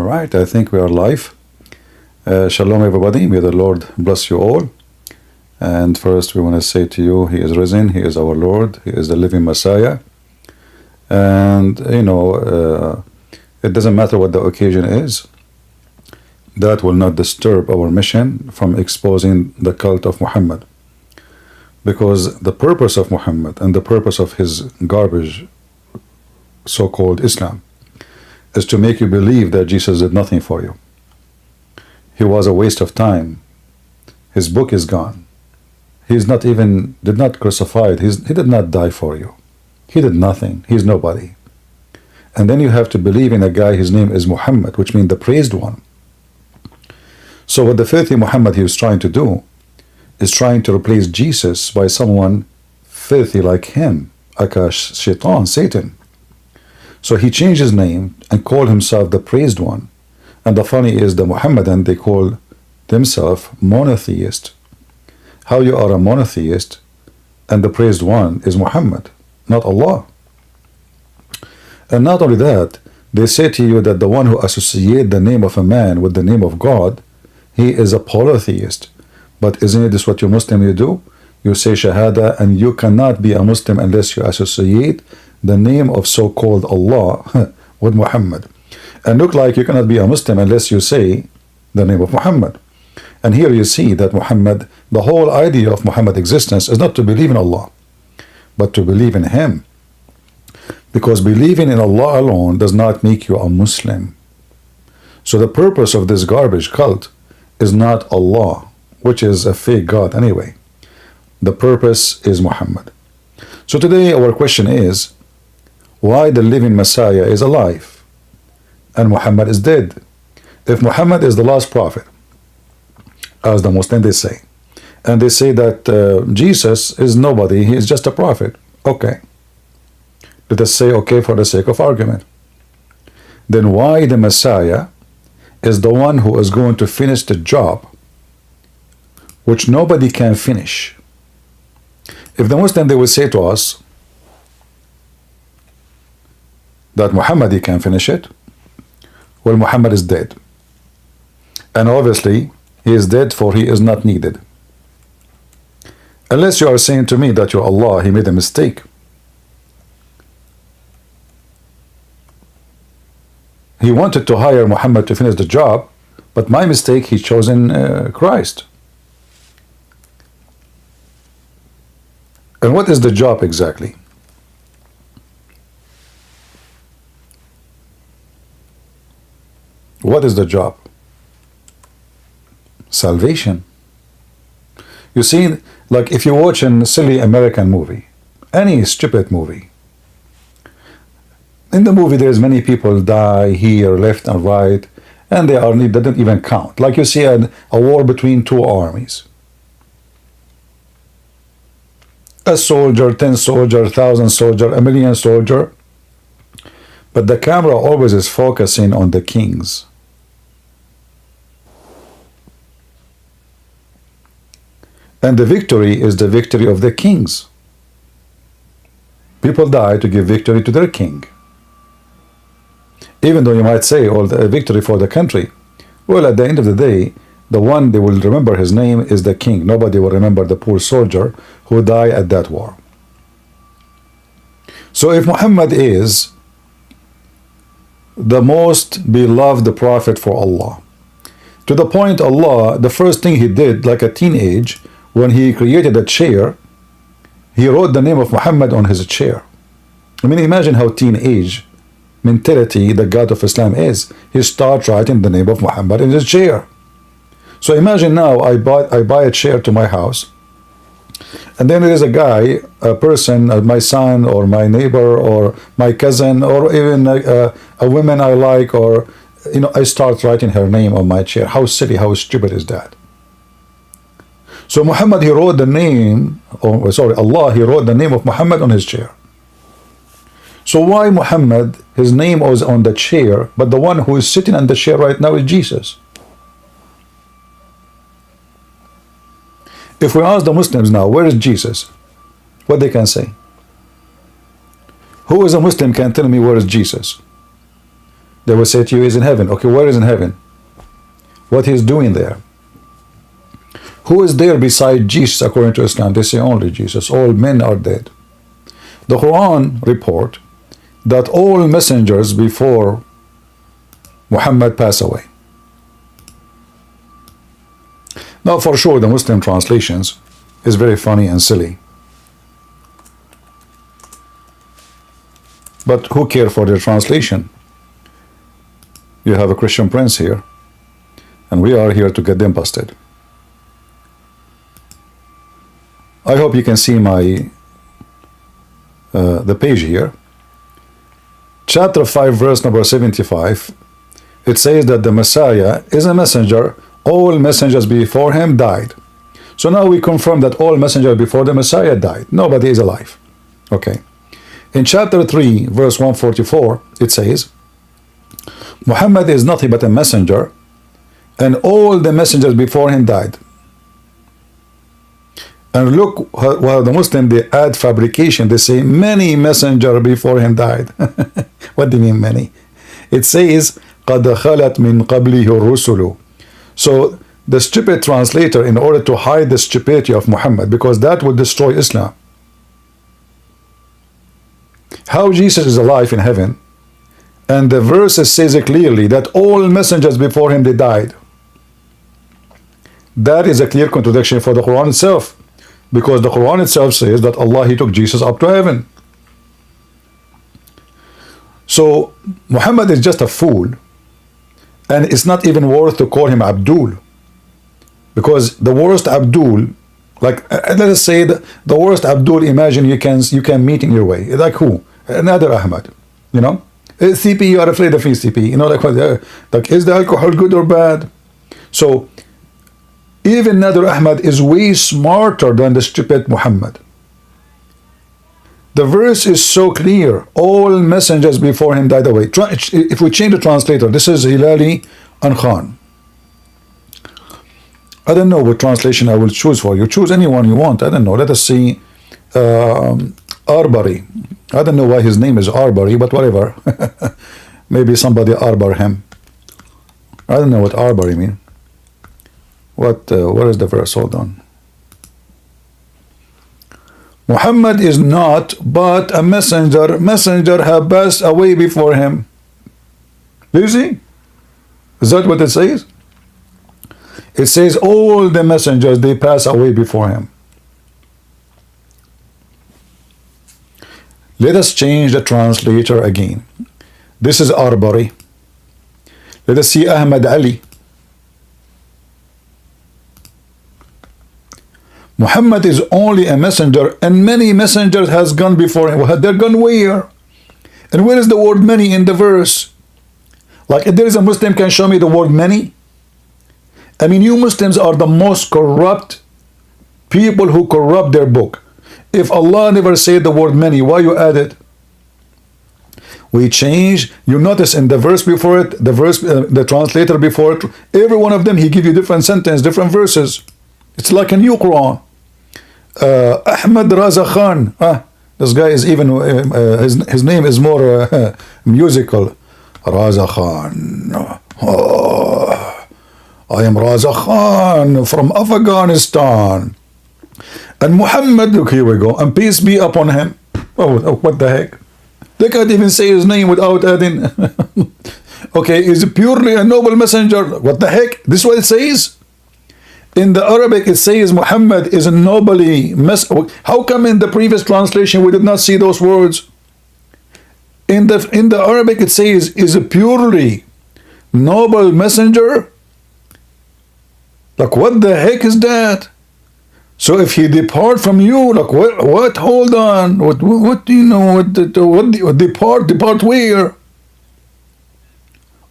All right, I think we are live. Shalom, everybody. May the Lord bless you all. And first, we want to say to you, He is risen. He is our Lord. He is the living Messiah. And, it doesn't matter what the occasion is. That will not disturb our mission from exposing the cult of Muhammad. Because the purpose of Muhammad and the purpose of his garbage, so-called Islam, is to make you believe that Jesus did nothing for you. He was a waste of time. His book is gone. He's not even, did not crucified. He did not die for you. He did nothing. He's nobody. And then you have to believe in a guy, his name is Muhammad, which means the praised one. So what the filthy Muhammad he was trying to do is trying to replace Jesus by someone filthy like him, like a shaitan, Satan. So he changed his name and called himself the praised one. And the funny is the Muhammadan, they call themselves monotheist. How you are a monotheist and the praised one is Muhammad, not Allah. And not only that, they say to you that the one who associates the name of a man with the name of God, he is a polytheist. But isn't this what you Muslim you do? You say Shahada, and you cannot be a Muslim unless you associate the name of so-called Allah with Muhammad. And look like you cannot be a Muslim unless you say the name of Muhammad. And here you see that Muhammad, the whole idea of Muhammad's existence is not to believe in Allah, but to believe in him. Because believing in Allah alone does not make you a Muslim. So the purpose of this garbage cult is not Allah, which is a fake God anyway. The purpose is Muhammad. So today our question is, why the living Messiah is alive and Muhammad is dead? If Muhammad is the last prophet, as the Muslims they say, and they say that Jesus is nobody, he is just a prophet. Okay. Let us say okay for the sake of argument. Then why the Messiah is the one who is going to finish the job which nobody can finish? If the Muslim they will say to us that Muhammad he can finish it, well, Muhammad is dead. And obviously he is dead, for he is not needed. Unless you are saying to me that your Allah he made a mistake. He wanted to hire Muhammad to finish the job, but my mistake, he chosen Christ. And what is the job exactly? What is the job? Salvation. You see, like if you watch a silly American movie, any stupid movie, in the movie there's many people die here, left and right, and they don't even count. Like you see a war between two armies. A soldier, 10 soldier, 1,000 soldier, 1,000,000 soldier. But the camera always is focusing on the kings. And the victory is the victory of the kings. People die to give victory to their king. Even though you might say, oh, the victory for the country. Well, at the end of the day, the one they will remember his name is the king. Nobody will remember the poor soldier who died at that war. So if Muhammad is the most beloved prophet for Allah, to the point Allah, the first thing he did, like a teenage, when he created a chair, he wrote the name of Muhammad on his chair. I mean, imagine how teenage mentality the God of Islam is. He starts writing the name of Muhammad in his chair. So imagine now I buy a chair to my house, and then there is a guy, a person, my son or my neighbor or my cousin or even a woman I like, or I start writing her name on my chair. How silly, how stupid is that? So Muhammad, he wrote the name, Allah, he wrote the name of Muhammad on his chair. So why Muhammad, his name was on the chair, but the one who is sitting on the chair right now is Jesus? If we ask the Muslims now, where is Jesus? What they can say? Who is a Muslim can tell me where is Jesus? They will say to you, he's in heaven. Okay, where is in heaven? What he's doing there? Who is there beside Jesus according to Islam? They say only Jesus. All men are dead. The Quran report that all messengers before Muhammad pass away. Now, for sure, the Muslim translations is very funny and silly. But who care for their translation? You have a Christian prince here, and we are here to get them busted. I hope you can see my the page here. Chapter 5, verse number 75. It says that the Messiah is a messenger. All messengers before him died. So now we confirm that all messengers before the Messiah died. Nobody is alive. Okay. In chapter 3, verse 144, it says, Muhammad is nothing but a messenger, and all the messengers before him died. And look, while the Muslim, they add fabrication. They say, many messengers before him died. What do you mean, many? It says, قَدْ خَلَتْ مِنْ قَبْلِهِ الرُّسُلُ. So the stupid translator, in order to hide the stupidity of Muhammad, because that would destroy Islam. How Jesus is alive in heaven, and the verse says it clearly that all messengers before him, they died. That is a clear contradiction for the Quran itself, because the Quran itself says that Allah, he took Jesus up to heaven. So Muhammad is just a fool, and it's not even worth to call him Abdul, because the worst Abdul, like let us say the worst Abdul, imagine you can meet in your way, like who? Another Ahmad, you know. CP, you are afraid of CP, you know, like is the alcohol good or bad? So even Nader Ahmad is way smarter than the stupid Muhammad. The verse is so clear. All messengers before him died away. If we change the translator, this is Hilali and Khan. I don't know what translation I will choose for you. Choose anyone you want. I don't know. Let us see. Arbari. I don't know why his name is Arbari, but whatever. Maybe somebody arbor him. I don't know what Arbari mean. What is the verse? Hold on. Muhammad is not but a messenger. Messenger have passed away before him. Do you see? Is that what it says? It says all the messengers, they pass away before him. Let us change the translator again. This is Arbari. Let us see Ahmad Ali. Muhammad is only a messenger, and many messengers has gone before him. They're gone where? And where is the word many in the verse? Like if there is a Muslim can show me the word many? I mean, you Muslims are the most corrupt people who corrupt their book. If Allah never said the word many, why you add it? We change. You notice in the verse before it, the translator before it, every one of them, he give you different sentence, different verses. It's like a new Quran. Ahmad Raza Khan. This guy is even, his name is more musical. Raza Khan. Oh, I am Raza Khan from Afghanistan. And Muhammad, look, here we go. And peace be upon him. Oh, what the heck? They can't even say his name without adding. Okay, is purely a noble messenger. What the heck? This is what it says? In the Arabic, it says Muhammad is a nobly messenger. How come in the previous translation we did not see those words? In the Arabic, it says is a purely noble messenger. Like what the heck is that? So if he depart from you, like what? Hold on. What do you know? What depart where?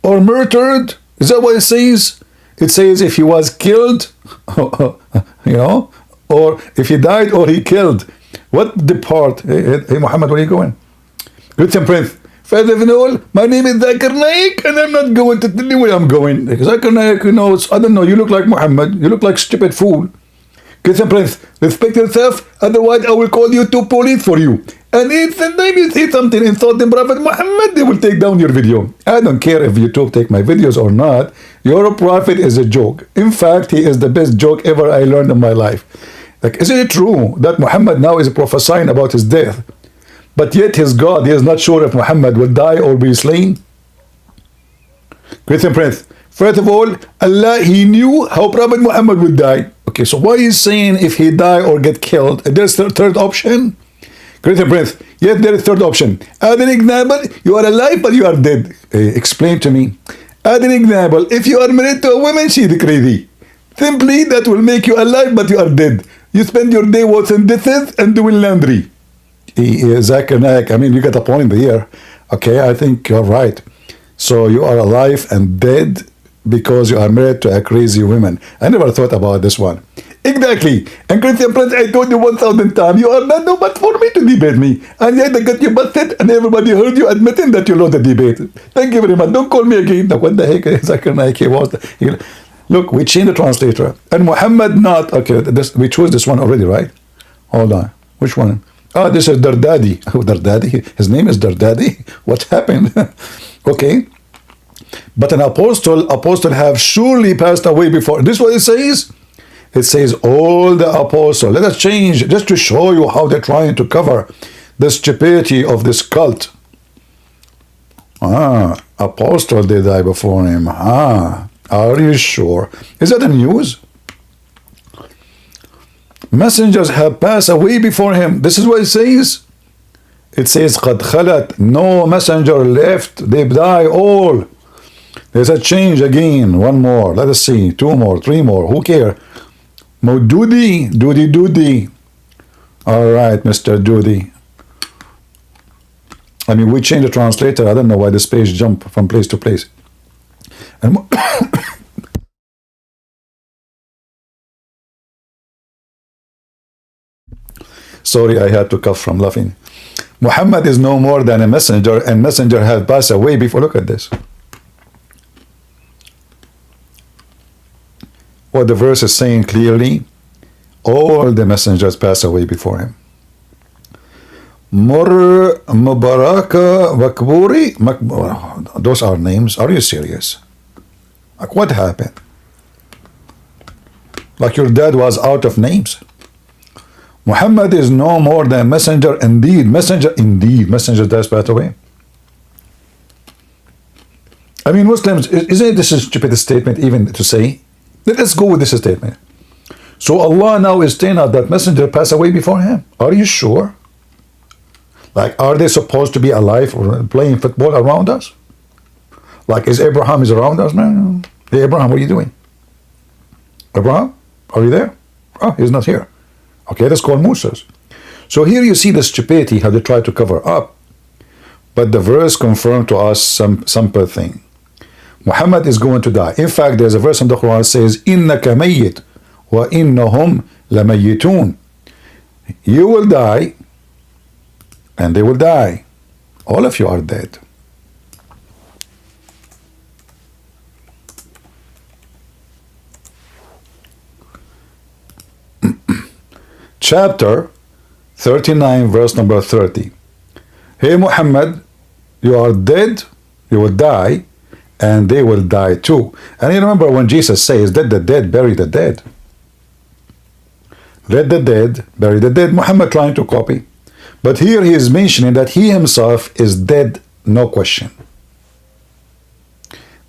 Or murdered? Is that what it says? It says if he was killed, you know, or if he died or he killed. What depart? Hey Muhammad, where are you going? Christian Prince. Father of all, my name is Zakir Naik, and I'm not going to tell you where I'm going. Zakir Naik, you know, I don't know, you look like Muhammad, you look like stupid fool. Christian Prince, respect yourself, otherwise I will call you to police for you. And if the time you say something insulting Prophet Muhammad, they will take down your video. I don't care if YouTube take my videos or not. Your prophet is a joke. In fact, he is the best joke ever I learned in my life. Like, isn't it true that Muhammad now is prophesying about his death? But yet his God, he is not sure if Muhammad will die or be slain? Christian Prince, first of all, Allah, he knew how Prophet Muhammad would die. Okay, so why is saying if he die or get killed? There's the third option. Christian Prince, yes, there is third option. As an example, you are alive but you are dead. Explain to me. As an example, if you are married to a woman, she is crazy. Simply, that will make you alive but you are dead. You spend your day washing dishes and doing laundry. Zakir Naik, I mean, you get a point here. Okay, I think you're right. So you are alive and dead because you are married to a crazy woman. I never thought about this one. Exactly. And Christian Prince, I told you 1,000 times, you are not no but for me to debate me. And yet I got you busted and everybody heard you admitting that you lost the debate. Thank you very much. Don't call me again. Now, what the heck is Zakir Naik? Look, we changed the translator. And Muhammad not, okay, we chose this one already, right? Hold on. Which one? Oh, this is Dardadi. Oh, Dardadi. His name is Dardadi. What happened? Okay. But an apostle have surely passed away before. This is what it says. It says all the apostles. Let us change just to show you how they're trying to cover the stupidity of this cult. Apostle, they die before him. Are you sure? Is that the news? Messengers have passed away before him. This is what it says. It says قد خلت. No messenger left. They die all. There's a change again. One more. Let us see. Two more. Three more. Who care? Moududi. Doody. All right, Mr. Doody. I mean, we changed the translator. I don't know why this page jumped from place to place. And sorry, I had to cough from laughing. Muhammad is no more than a messenger, and messenger has passed away before. Look at this. What the verse is saying clearly, all the messengers pass away before him. Mubaraka, Makburi, those are names. Are you serious? Like, what happened? Like your dad was out of names. Muhammad is no more than messenger indeed. Messenger does pass away. I mean, Muslims, isn't this a stupid statement even to say? Let's go with this statement. So Allah now is telling us that messenger passed away before him. Are you sure? Like, are they supposed to be alive or playing football around us? Like, is Abraham is around us? No. Hey, Abraham, what are you doing? Abraham, are you there? Oh, he's not here. Okay, let's call Moses. So here you see the stupidity, how they try to cover up. But the verse confirmed to us some simple thing. Muhammad is going to die. In fact, there's a verse in the Quran that says, إِنَّكَ مَيِّتٌ وَإِنَّهُمْ لَمَيِّتُونَ. You will die, and they will die. All of you are dead. Chapter 39, verse number 30. Hey Muhammad, you are dead, you will die, and they will die too. And you remember when Jesus says, let the dead bury the dead. Let the dead bury the dead. Muhammad trying to copy. But here he is mentioning that he himself is dead, no question.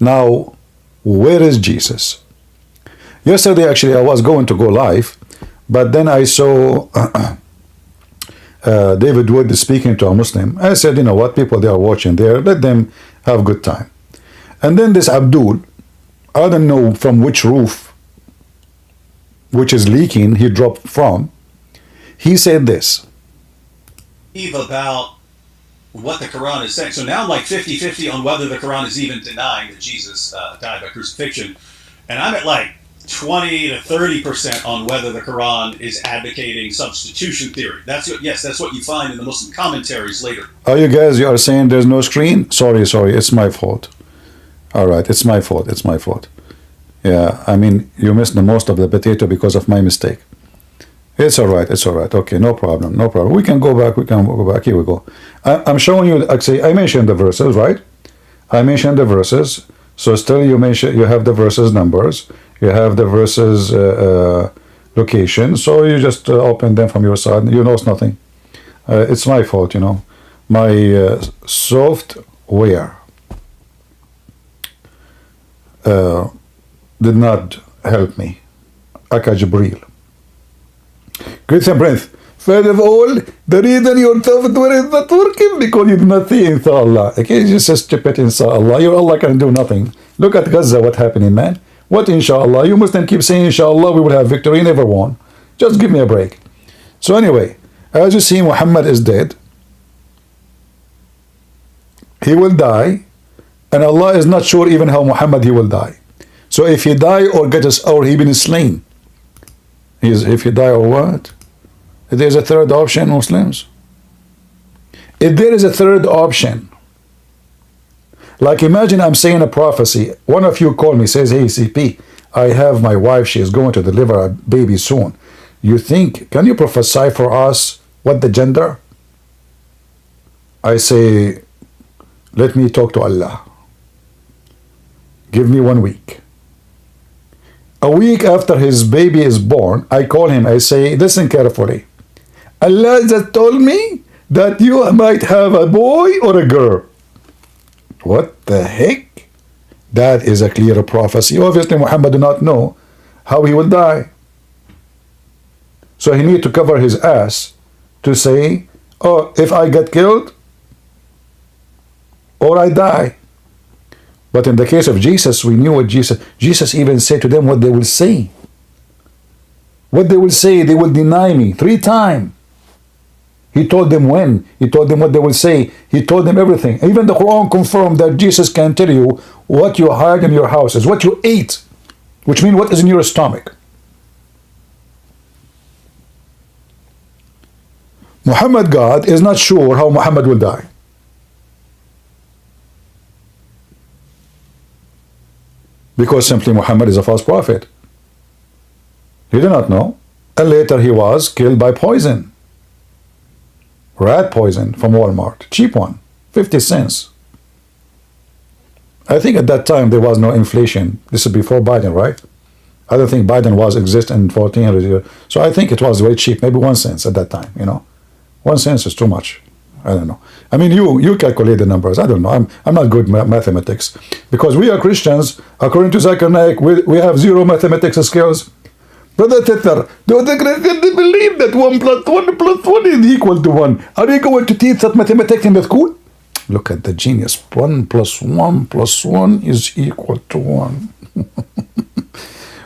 Now, where is Jesus? Yesterday, actually, I was going to go live, but then I saw David Wood speaking to a Muslim. I said, you know what, people, they are watching there, let them have a good time. And then this Abdul, I don't know from which roof, which is leaking, he dropped from, he said this. About what the Quran is saying. So now I'm like 50-50 on whether the Quran is even denying that Jesus died by crucifixion. And I'm at like 20 to 30% on whether the Quran is advocating substitution theory. That's what you find in the Muslim commentaries later. Oh, you guys, you are saying there's no screen? Sorry, it's my fault. All right, it's my fault. Yeah, I mean, you missed the most of the potato because of my mistake. It's all right. It's all right. Okay, no problem. No problem. We can go back. We can go back. Here we go. I'm showing you. Actually, I mentioned the verses, right? I mentioned the verses. So still, you have the verses numbers. You have the verses location. So you just open them from your side. You know it's nothing. It's my fault, you know. My software did not help me. Aka Jibril. Great and breath. First of all, the reason your software is not working because you do not see inshallah. Okay, you just step it inshallah. Your Allah can do nothing. Look at Gaza, what happening, man. What inshallah? You Muslims keep saying inshallah we will have victory, never won. Just give me a break. So anyway, as you see, Muhammad is dead. He will die, and Allah is not sure even how Muhammad he will die. So if he die or he been slain, if he die or what? If there's a third option, Muslims. If there is a third option, like imagine I'm saying a prophecy. One of you call me, says, hey CP, I have my wife, she is going to deliver a baby soon. You think, can you prophesy for us what the gender? I say, let me talk to Allah. Give me 1 week. A week after his baby is born, I call him, I say, listen carefully. Allah just told me that you might have a boy or a girl. What the heck? That is a clear prophecy. Obviously, Muhammad did not know how he will die. So he need to cover his ass to say, oh, if I get killed or I die. But in the case of Jesus, we knew what Jesus even said to them what they will say. What they will say, they will deny me 3 times. He told them when. He told them what they will say. He told them everything. Even the Quran confirmed that Jesus can tell you what you hide in your houses, what you ate, which means what is in your stomach. Muhammad God is not sure how Muhammad will die. Because simply Muhammad is a false prophet. He did not know. And later he was killed by poison. Rat poison from Walmart. Cheap one. 50 cents. I think at that time there was no inflation. This is before Biden, right? I don't think Biden was exist in 1400 years. So I think it was very cheap. Maybe 1 cent at that time, you know. 1 cent is too much. I don't know. I mean, you calculate the numbers. I don't know. I'm not good at mathematics. Because we are Christians, according to Zachariah, we have 0 mathematics skills. Brother Tether, do the Christians believe that 1 plus 1 plus 1 is equal to 1? Are you going to teach that mathematics in the school? Look at the genius. 1 plus 1 plus 1 is equal to 1.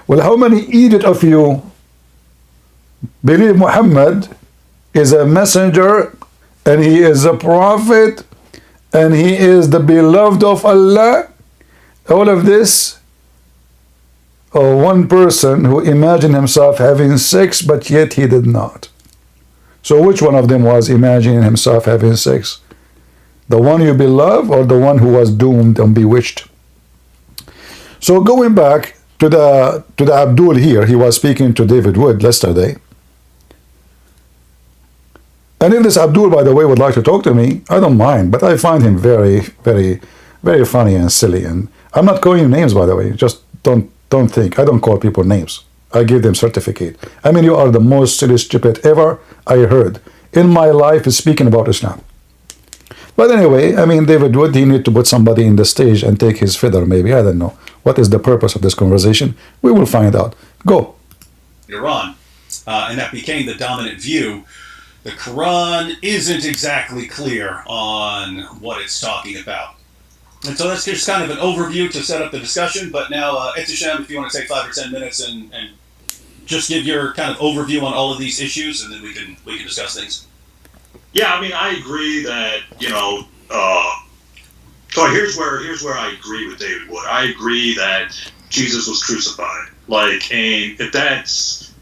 Well, how many idiot of you believe Muhammad is a messenger and he is a prophet and he is the beloved of Allah? All of this, or one person who imagined himself having sex but yet he did not. So which one of them was imagining himself having sex? The one you beloved or the one who was doomed and bewitched? So going back to the Abdul here, he was speaking to David Wood yesterday. And if this Abdul, by the way, would like to talk to me, I don't mind, but I find him very, very, very funny and silly. And I'm not calling him names, by the way. Just don't think. I don't call people names. I give them certificate. I mean, you are the most silly stupid ever I heard in my life is speaking about Islam. But anyway, I mean, David Wood, he need to put somebody in the stage and take his feather, maybe. I don't know. What is the purpose of this conversation? We will find out. Go. Iran, and that became the dominant view. The Quran isn't exactly clear on what it's talking about. And so that's just kind of an overview to set up the discussion. But now, Etishem, if you want to take 5 or 10 minutes and just give your kind of overview on all of these issues, and then we can discuss things. Yeah, I mean, I agree that, so here's where I agree with David Wood. I agree that Jesus was crucified. Like, and if that's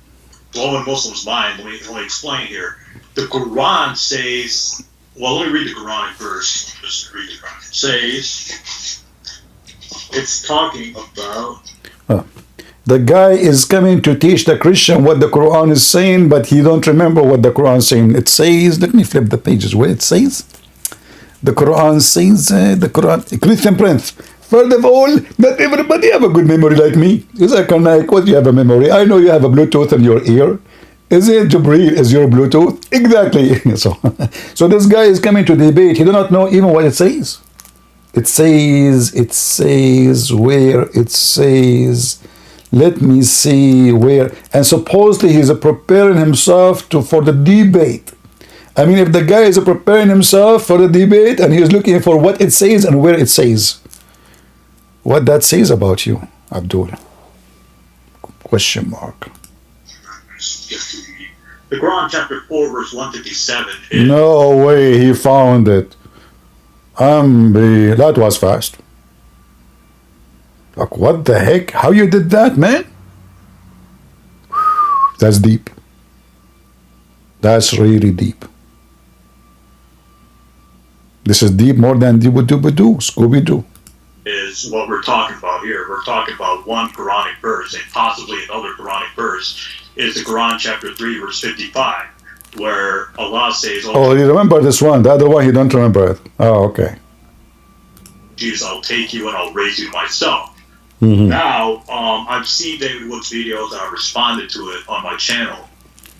blowing Muslims' mind, let me explain here. The Quran says, well, let me read the Quran first. Just read the Quran. It says, it's talking about... The guy is coming to teach the Christian what the Quran is saying, but he don't remember what the Quran is saying. It says, let me flip the pages where it says. The Quran says, the Quran, Christian Prince. First of all, not everybody have a good memory like me. What, you have a memory? I know you have a Bluetooth in your ear. Is it Jibreel? Is your Bluetooth? Exactly. So this guy is coming to debate. He do not know even what it says. It says, where it says, let me see where. And supposedly he's preparing himself for the debate. I mean, if the guy is preparing himself for the debate and he's looking for what it says and where it says, what that says about you, Abdul? Question mark. The Quran, chapter 4, verse 157. No way he found it. That was fast. Like, what the heck? How you did that, man? That's deep. That's really deep. This is deep more than Doo-Doo-Doo, Scooby-Doo. Is what we're talking about here. We're talking about one Quranic verse, and possibly another Quranic verse is the Quran chapter 3 verse 55, where Allah says, oh, you remember this one. The other one, you don't remember it. Oh, okay. Jesus, I'll take you and I'll raise you myself. Mm-hmm. Now, I've seen David Wood's videos and I've responded to it on my channel.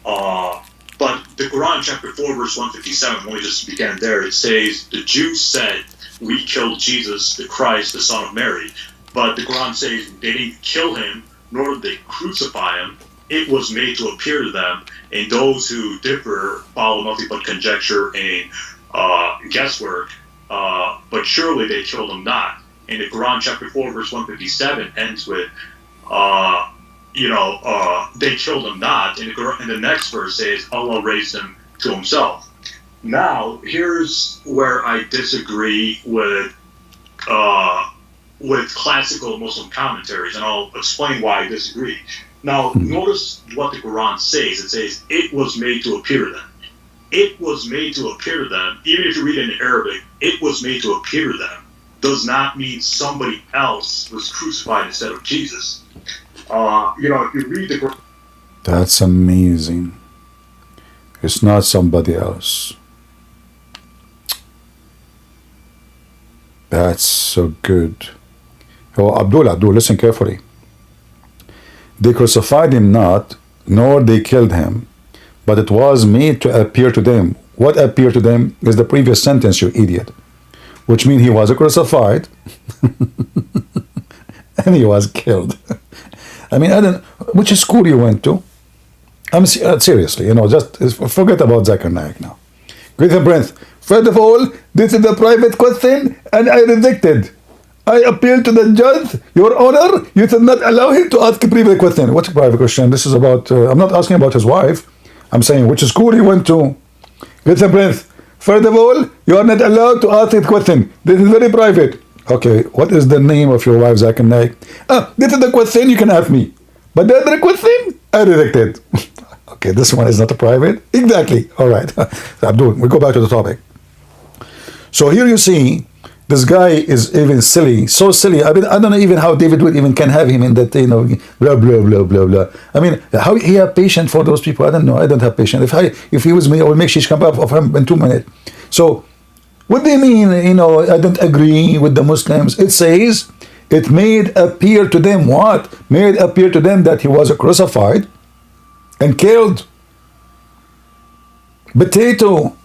But the Quran chapter 4 verse 157, let me just begin there. It says, the Jews said, we killed Jesus, the Christ, the Son of Mary. But the Quran says they didn't kill him, nor did they crucify him. It was made to appear to them, and those who differ follow nothing but conjecture and guesswork. But surely they killed him not. And the Quran chapter 4 verse 157 ends with, they killed him not. And the next verse says, Allah raised him to himself. Now, here's where I disagree with classical Muslim commentaries, and I'll explain why I disagree. Now, notice what the Quran says. It says, it was made to appear to them. It was made to appear to them. Even if you read it in Arabic, it was made to appear to them does not mean somebody else was crucified instead of Jesus. If you read the Quran... That's amazing. It's not somebody else. That's so good. Oh, Abdul, listen carefully. They crucified him not, nor they killed him, but it was made to appear to them. What appeared to them is the previous sentence, you idiot. Which means he was crucified and he was killed. I mean, which school you went to? I'm seriously, just forget about Zakir Naik now. Great Prince. First of all, this is a private question and I rejected. I appeal to the judge, Your Honor, you should not allow him to ask a private question. What's a private question? This is about, I'm not asking about his wife. I'm saying which school he went to. Great Prince. First of all, you are not allowed to ask this question. This is very private. Okay, what is the name of your wife, Zakir Naik? This is the question you can ask me. But the other question, I rejected. Okay, this one is not a private. Exactly. All right. Abdul, we go back to the topic. So here you see, this guy is even silly, so silly. I mean, I don't know even how David Wood even can have him in that, blah, blah, blah, blah, blah. I mean, how he have patience for those people? I don't know. I don't have patience. If he was me, I would make shish kebab of him in 2 minutes. So, what do you mean, I don't agree with the Muslims? It says, it made appear to them what? Made appear to them that he was crucified and killed. Potato.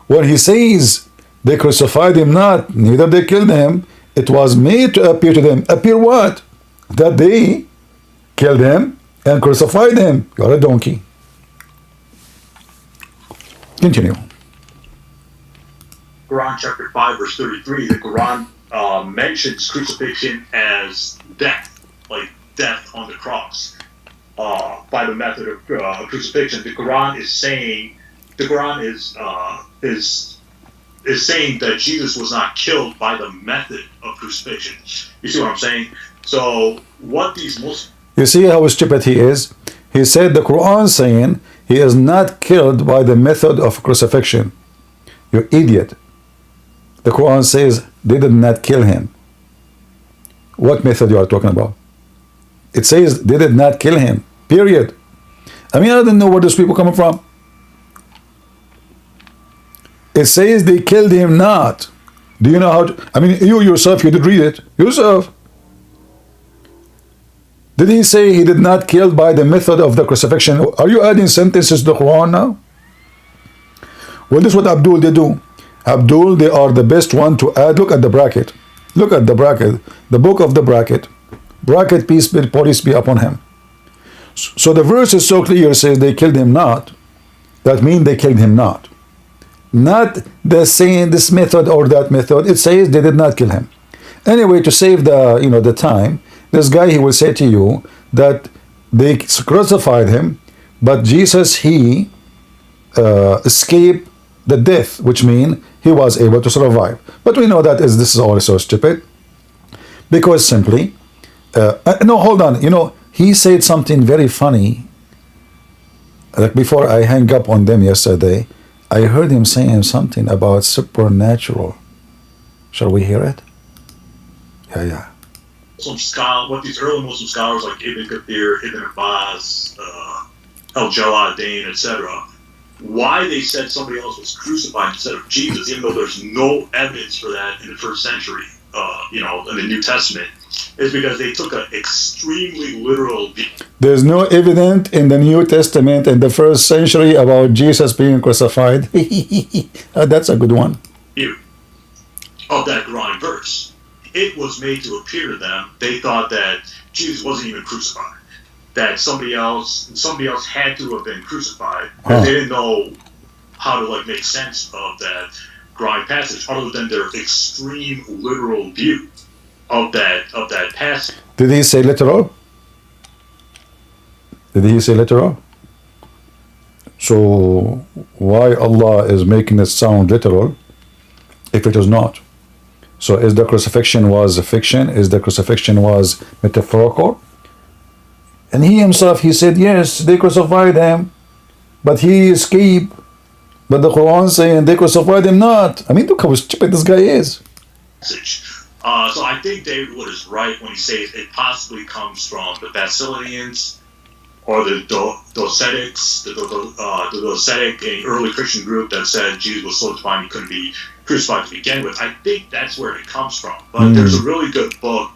When he says, they crucified him not, neither they killed him, it was made to appear to them. Appear what? That they killed him and crucified him. You're a donkey. Continue. Quran chapter 5 verse 33, the Quran mentions crucifixion as death, like death on the cross, by the method of crucifixion. The Quran is saying, is saying that Jesus was not killed by the method of crucifixion. You see what I'm saying? So what these Muslims... You see how stupid he is? He said the Quran saying he is not killed by the method of crucifixion. You idiot. The Quran says they did not kill him. What method you are talking about? It says they did not kill him. Period. I mean, I don't know where those people coming from. It says they killed him not. Do you know how to, I mean, you yourself, you did read it. Yourself. Did he say he did not kill by the method of the crucifixion? Are you adding sentences to the Quran now? Well, this is what Abdul they do. Abdul, they are the best one to add. Look at the bracket. Look at the bracket. The book of the bracket. Bracket, peace be, police be upon him. So the verse is so clear, it says they killed him not. That means they killed him not. Not the same, this method or that method. It says they did not kill him. Anyway, to save the, the time, this guy, he will say to you that they crucified him, but Jesus, he escaped the death, which means he was able to survive. But we know that this is all so stupid, because simply, no, hold on, he said something very funny. Like before I hang up on them yesterday, I heard him saying something about supernatural. Shall we hear it? Yeah. What these early Muslim scholars like Ibn Kathir, Ibn Abbas, Al-Jalalain, etc., why they said somebody else was crucified instead of Jesus, even though there's no evidence for that in the first century, in the New Testament, is because they took an extremely literal view. There's no evidence in the New Testament in the first century about Jesus being crucified. That's a good one. Of that Quran verse. It was made to appear to them. They thought that Jesus wasn't even crucified. That somebody else had to have been crucified. They didn't know how to make sense of that Quran passage, other than their extreme literal view of that passage. Did he say literal? Did he say literal? So why Allah is making it sound literal if it is not? So is the crucifixion was a fiction? Is the crucifixion was metaphorical? And he himself, he said, yes, they crucified him, but he escaped. But the Quran saying they crucified him not. I mean, look how stupid this guy is. So I think David Wood is right when he says it possibly comes from the Basilians or the Docetics, the Docetic, an early Christian group that said Jesus was so divine he couldn't be crucified to begin with. I think that's where it comes from. But there's a really good book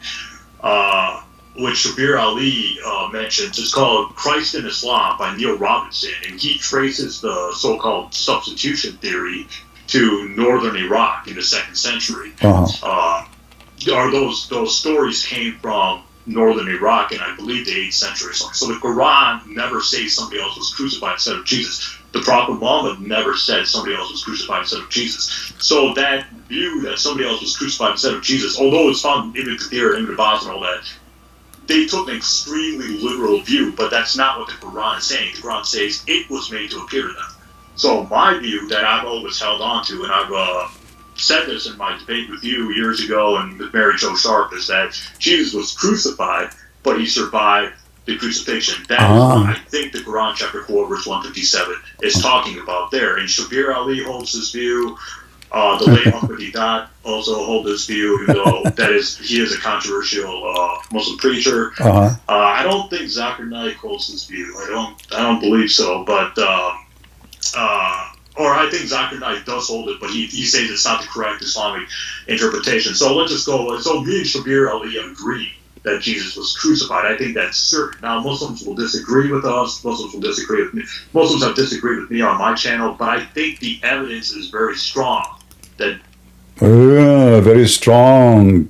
which Shabir Ali mentions. It's called Christ in Islam by Neil Robinson, and he traces the so-called substitution theory to northern Iraq in the 2nd century. Those stories came from northern Iraq in, I believe, the 8th century or something. So the Quran never says somebody else was crucified instead of Jesus. The Prophet Muhammad never said somebody else was crucified instead of Jesus. So that view that somebody else was crucified instead of Jesus, although it's found in Ibn Kathir and Ibn Abbas and all that, they took an extremely literal view, but that's not what the Quran is saying. The Quran says it was made to appear to them. So my view that I've always held on to, and I've said this in my debate with you years ago and with Mary Jo Sharp, is that Jesus was crucified, but he survived the crucifixion. That is what I think the Quran chapter 4 verse 157 is talking about there. And Shabir Ali holds this view. The late Ahmadidat also hold this view, even though he is a controversial Muslim preacher. I don't think Zakir Naik holds this view. I don't believe so, but or I think Zakir Naik does hold it, but he says it's not the correct Islamic interpretation. So let's just go. So me and Shabir Ali agree that Jesus was crucified. I think that's certain. Now Muslims will disagree with us. Muslims will disagree with me. Muslims have disagreed with me on my channel, but I think the evidence is very strong. Very strong.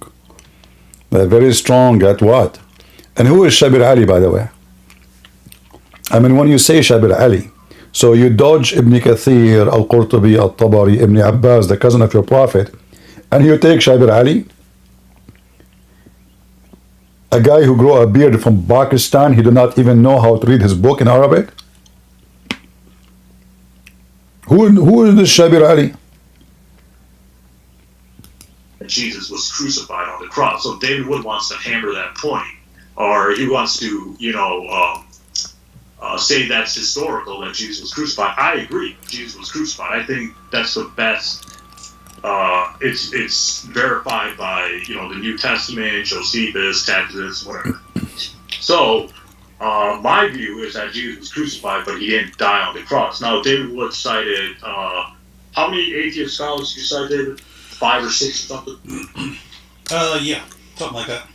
Very strong at what? And who is Shabir Ali, by the way? I mean, when you say Shabir Ali, so you dodge Ibn Kathir, Al-Qurtubi, Al-Tabari, Ibn Abbas, the cousin of your prophet, and you take Shabir Ali, a guy who grew a beard from Pakistan. He did not even know how to read his book in Arabic. Who is this Shabir Ali? Jesus was crucified on the cross. So David Wood wants to hammer that point, or he wants to, say that's historical, that Jesus was crucified. I agree, Jesus was crucified. I think that's the best. It's verified by the New Testament, Josephus, Tacitus, whatever. So, my view is that Jesus was crucified, but he didn't die on the cross. Now, David Wood cited, how many atheist scholars you cite, David? 5 or 6 or something? Yeah, something like that.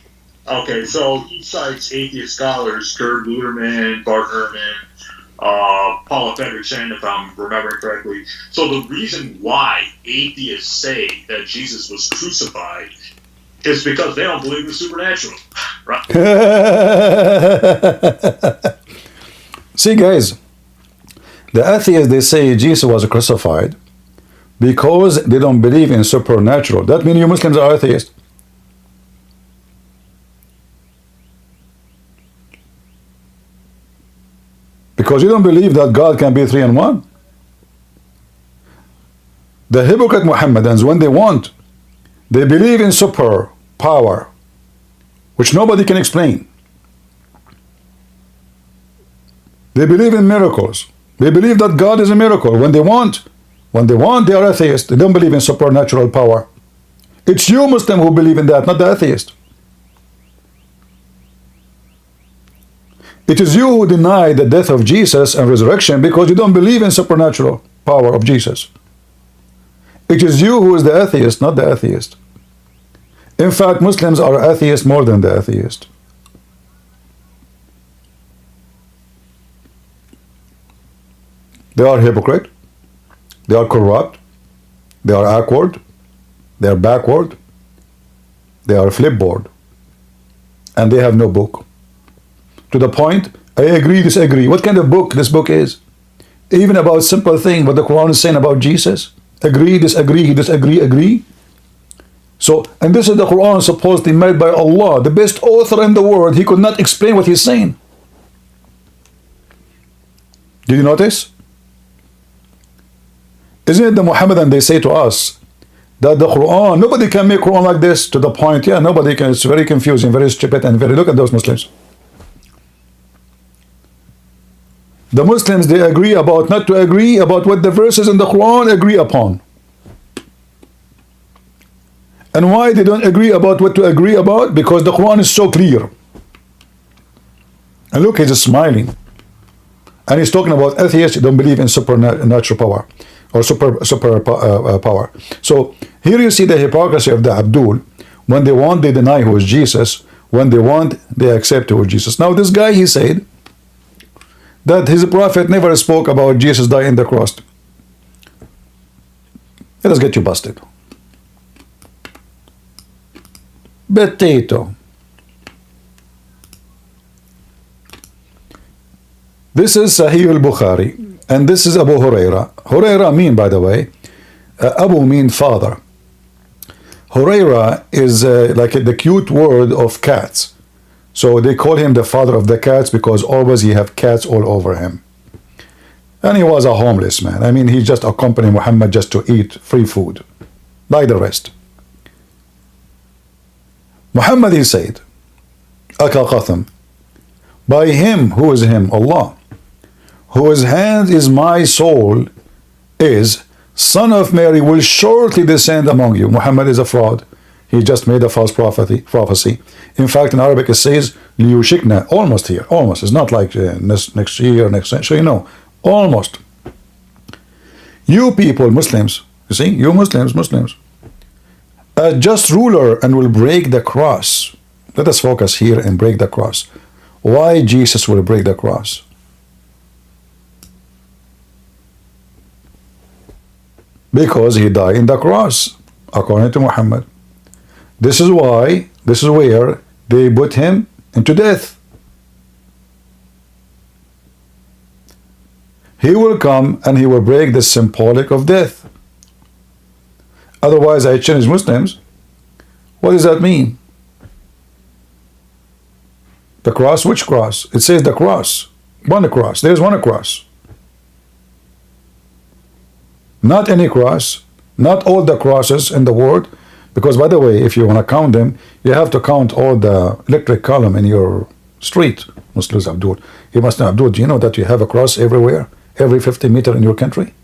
Okay, so he cites atheist scholars, Gerd Luderman, Bart Ehrman, Paula Fredrickson, if I'm remembering correctly. So the reason why atheists say that Jesus was crucified is because they don't believe in the supernatural, right? See, guys, the atheists, they say Jesus was crucified because they don't believe in supernatural. That means you Muslims are atheists. Because you don't believe that God can be 3 in 1. The hypocrite Mohammedans, when they want, they believe in super power, which nobody can explain. They believe in miracles. They believe that God is a miracle. When they want, they are atheists. They don't believe in supernatural power. It's you Muslim who believe in that, not the atheist. It is you who deny the death of Jesus and resurrection because you don't believe in supernatural power of Jesus. It is you who is the atheist, not the atheist. In fact, Muslims are atheists more than the atheist. They are hypocrite. They are corrupt. They are awkward. They are backward. They are flipboard. And they have no book. To the point, I agree, disagree. What kind of book this book is? Even about simple thing, what the Quran is saying about Jesus. Agree, disagree, disagree, agree. So, and this is the Quran supposedly made by Allah, the best author in the world. He could not explain what he's saying. Did you notice? Isn't it the Muhammadan, they say to us that the Quran, nobody can make Quran like this, to the point, yeah, nobody can, it's very confusing, very stupid, and very, look at those Muslims. The Muslims, they agree about not to agree about what the verses in the Quran agree upon. And why they don't agree about what to agree about? Because the Quran is so clear. And look, he's smiling. And he's talking about atheists who don't believe in supernatural power or super power. So here you see the hypocrisy of the Abdul. When they want, they deny who is Jesus. When they want, they accept who is Jesus. Now this guy, he said that his prophet never spoke about Jesus dying on the cross. Let us get you busted. Potato. This is Sahih al-Bukhari, and this is Abu Huraira. Huraira mean, by the way, Abu mean father. Huraira is like the cute word of cats. So they call him the father of the cats because always he have cats all over him. And he was a homeless man. I mean, he just accompanied Muhammad just to eat free food, like the rest. Muhammad, he said, Aka Qatham, by him, who is him? Allah, whose hand is my soul, is Son of Mary will shortly descend among you. Muhammad is a fraud. He just made a false prophecy. In fact, in Arabic it says, liyushikna, almost here, almost. It's not like next year, next century, no, almost. You people, Muslims, you see, you Muslims, a just ruler and will break the cross. Let us focus here and break the cross. Why Jesus will break the cross? Because he died in the cross, according to Muhammad. This is why, this is where they put him into death. He will come and he will break the symbolic of death. Otherwise, I challenge Muslims. What does that mean? The cross, which cross? It says the cross. One cross. There's one cross. Not any cross. Not all the crosses in the world. Because, by the way, if you want to count them, you have to count all the electric column in your street. Muslims, Abdul. You must know, Abdul, do you know that you have a cross everywhere? Every 50 meters in your country?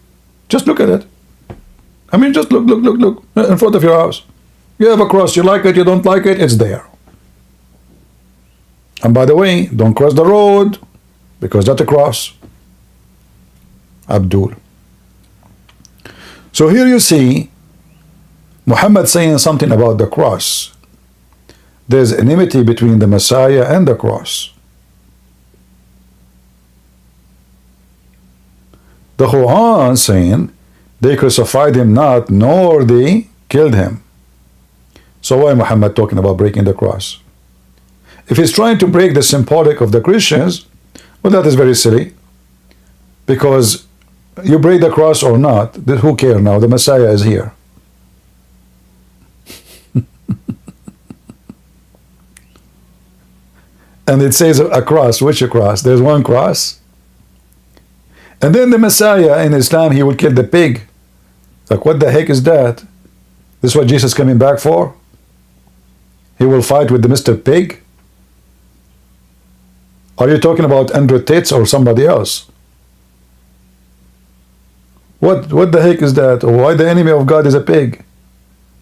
Just look at it. I mean, just look in front of your house. You have a cross, you like it, you don't like it, it's there. And by the way, don't cross the road, because that's a cross. Abdul. So here you see Muhammad saying something about the cross. There's enmity between the Messiah and the cross. The Quran saying they crucified him not, nor they killed him. So why Muhammad talking about breaking the cross? If he's trying to break the symbolic of the Christians, well, that is very silly. Because you break the cross or not, who cares now? The Messiah is here. And it says a cross. Which a cross? There's one cross. And then the Messiah in Islam, he will kill the pig. Like, what the heck is that? This is what Jesus is coming back for? He will fight with the Mr. Pig? Are you talking about Andrew Tate or somebody else? What the heck is that? Why the enemy of God is a pig?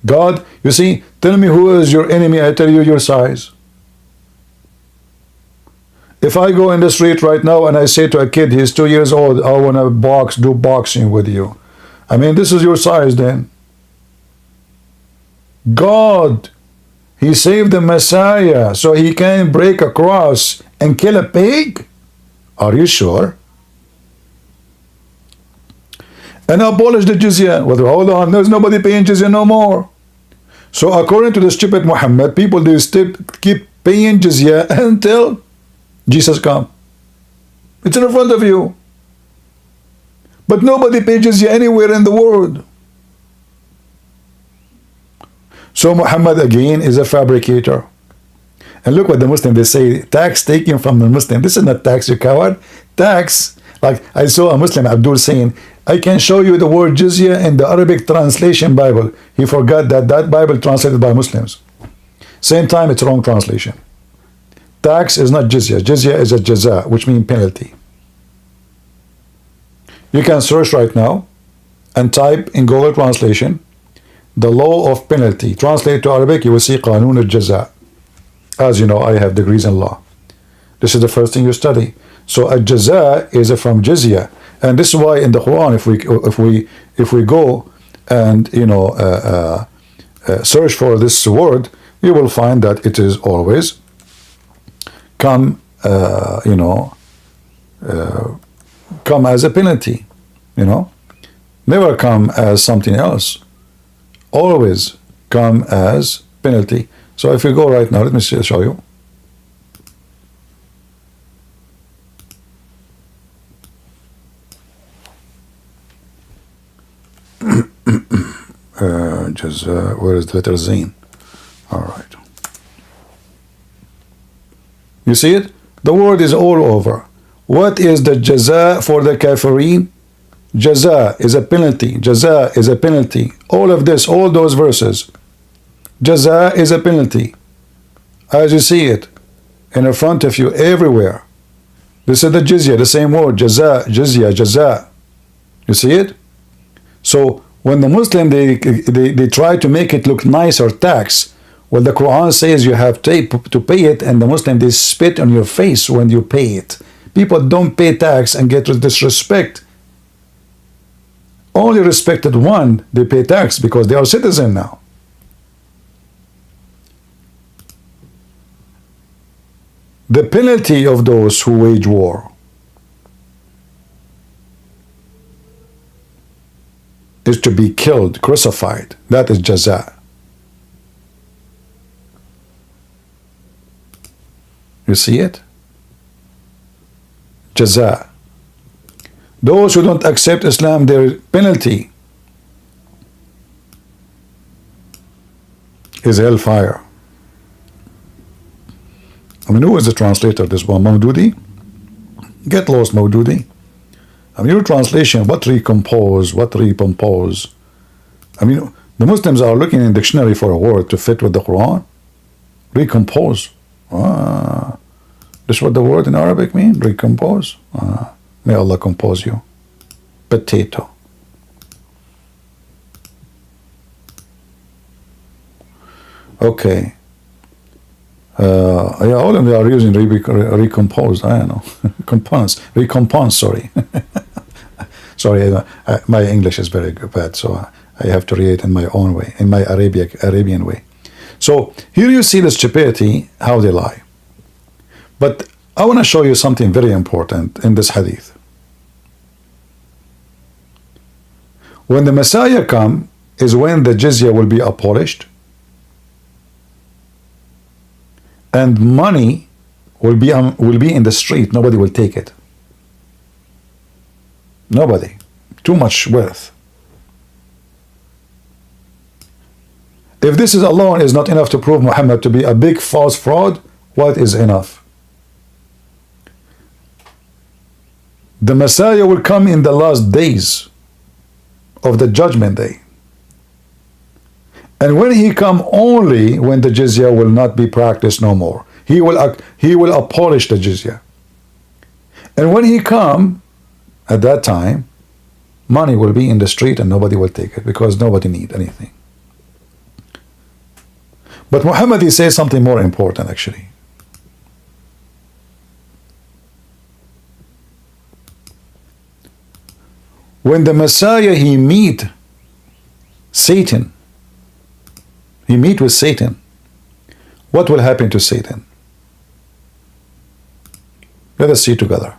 God, you see, tell me who is your enemy, I tell you your size. If I go in the street right now and I say to a kid, he's 2 years old, I want to do boxing with you. I mean, this is your size then. God, he saved the Messiah so he can break a cross and kill a pig? Are you sure? And abolish the jizya. Well, hold on, there's nobody paying jizya no more. So according to the stupid Muhammad, people, they still keep paying jizya until Jesus come. It's in front of you. But nobody pays jizya anywhere in the world. So Muhammad again is a fabricator. And look what the Muslim, they say, tax taken from the Muslim. This is not tax, you coward. Tax, like I saw a Muslim, Abdul, saying, I can show you the word jizya in the Arabic translation Bible. He forgot that that Bible translated by Muslims. Same time, it's wrong translation. Tax is not jizya. Jizya is a jaza, which means penalty. You can search right now and type in Google Translation the law of penalty. Translate to Arabic, you will see Qanun al-Jaza. As you know, I have degrees in law. This is the first thing you study. So a jaza is from jizya, and this is why in the Quran, if we go and search for this word, you will find that it is always come come as a penalty, never come as something else. Always come as penalty. So if we go right now, let me show you. Where is the letter Zain? All right. You see it? The word is all over. What is the jaza for the kafirin? Jaza is a penalty. Jaza is a penalty. All of this, all those verses. Jaza is a penalty. As you see it in front of you everywhere. This is the jizya, the same word. Jaza, jizya, jaza. You see it? So when the Muslim, they try to make it look nice or tax, well, the Quran says you have to pay it, and the Muslim, they spit on your face when you pay it. People don't pay tax and get disrespect. Only respected one, they pay tax because they are citizen now. The penalty of those who wage war is to be killed, crucified. That is jaza. You see it? Jaza. Those who don't accept Islam, their penalty is hellfire. I mean, who is the translator of this one? Maududi? Get lost, Maududi. I mean, your translation, what recompose, what recompose? I mean, the Muslims are looking in dictionary for a word to fit with the Quran. Recompose. This is what the word in Arabic means? Recompose. May Allah compose you. Potato. Okay. Yeah, all of them are using recomposed. I don't know. Components. Recomponse, sorry. Sorry, my English is very bad, so I have to read it in my own way, in my Arabian way. So here you see the stupidity, how they lie. But I want to show you something very important in this hadith. When the Messiah comes is when the jizya will be abolished and money will be in the street. Nobody will take it. Nobody. Too much wealth. If this is alone is not enough to prove Muhammad to be a big false fraud, what is enough? The Messiah will come in the last days of the judgment day. And when he come, only when the jizya will not be practiced no more. He will abolish the jizya. And when he come, at that time, money will be in the street and nobody will take it because nobody need anything. But Muhammad, he says something more important actually. When the Messiah, he meet Satan, he meet with Satan, what will happen to Satan? Let us see together.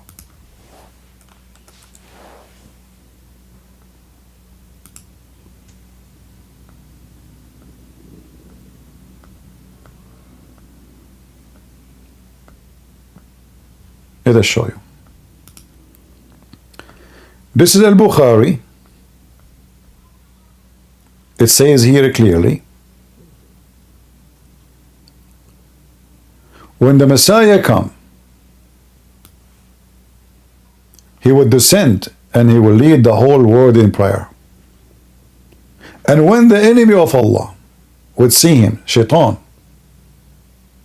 Let us show you. This is Al-Bukhari. It says here clearly, when the Messiah come, he will descend and he will lead the whole world in prayer. And when the enemy of Allah would see him, Shaitan,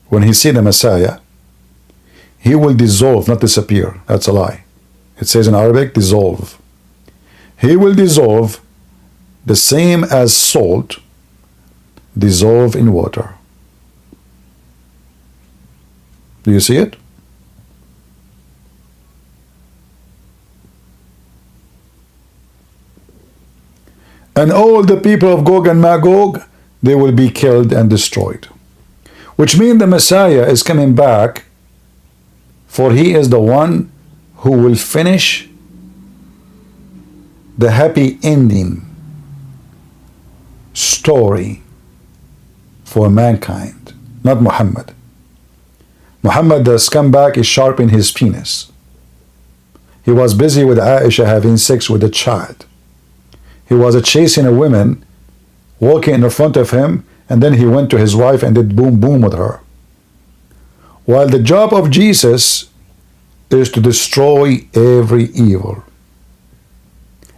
when he see the Messiah, he will dissolve, not disappear. That's a lie. It says in Arabic, dissolve. He will dissolve the same as salt dissolve in water. Do you see it? And all the people of Gog and Magog, they will be killed and destroyed. Which means the Messiah is coming back, for he is the one who will finish the happy ending story for mankind, not Muhammad. Muhammad, the scumbag, is sharpening his penis. He was busy with Aisha having sex with a child. He was chasing a woman, walking in front of him, and then he went to his wife and did boom boom with her. While the job of Jesus is to destroy every evil.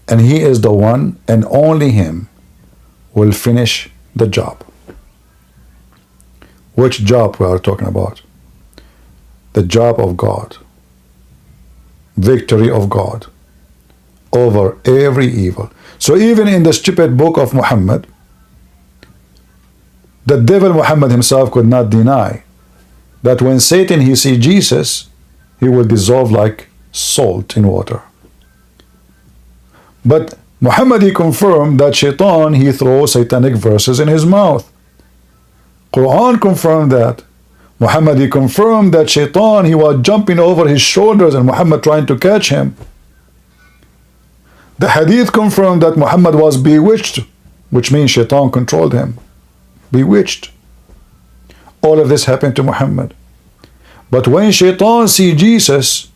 And he is the one, and only him will finish the job. Which job we are talking about? The job of God. Victory of God over every evil. So even in the stupid book of Muhammad, the devil Muhammad himself could not deny that when Satan he see Jesus, he will dissolve like salt in water. But Muhammad, he confirmed that Shaitan, he throws satanic verses in his mouth. Quran confirmed that. Muhammad, he confirmed that Shaitan, he was jumping over his shoulders and Muhammad trying to catch him. The hadith confirmed that Muhammad was bewitched, which means Shaitan controlled him. Bewitched. All of this happened to Muhammad. But when Shaitan see Jesus,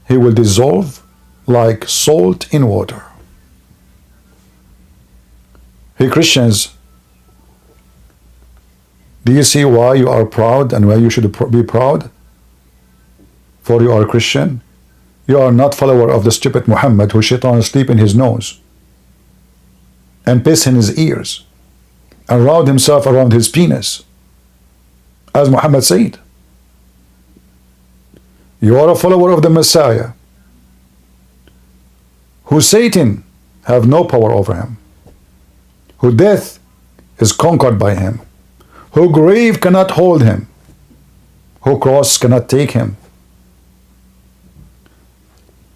he will dissolve like salt in water. Hey Christians, do you see why you are proud and why you should be proud? For you are a Christian. You are not follower of the stupid Muhammad who Shaitan sleep in his nose and piss in his ears and round himself around his penis, as Muhammad said. You are a follower of the Messiah, who Satan have no power over him, who death is conquered by him, who grave cannot hold him, whose cross cannot take him.